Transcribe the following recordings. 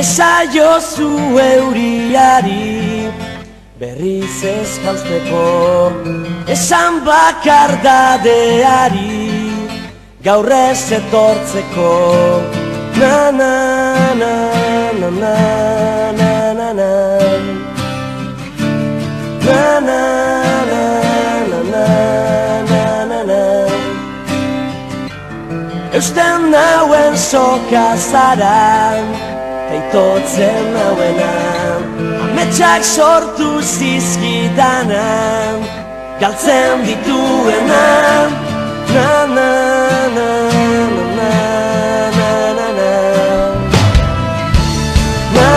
Esaiozu euriari berriz ez jausteko, esan bakardadeari gaur ez etortzeko. Na na na na na na na na na na na na na na na. Eusten nauen soka zara, eitotzen nauena, ametsak sortu zizkidana, galtzen dituena. Na na na na na na na na na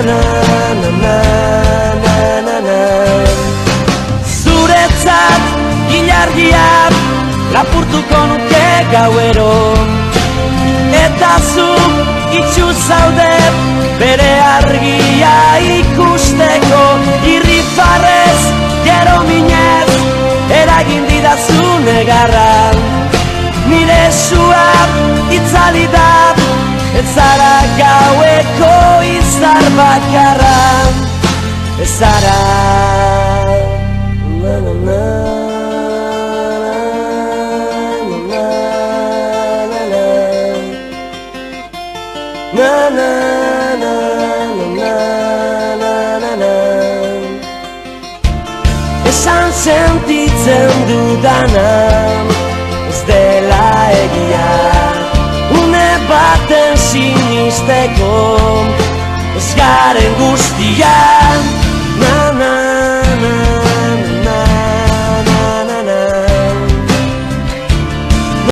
na na na na na na. Zuretzat ilargia lapurtuko nuke gauero, eta zu itxu zaude bere argia ikusteko. Irrifarrez, gero minez, eragin didazu negarra, nire sua itzali da, ez zara gaueko izar bakarra, ez zara. Na na na na na na na na na na. Esan sentitzen dudana ez dela egia, une baten sinisteko ez garen guztia.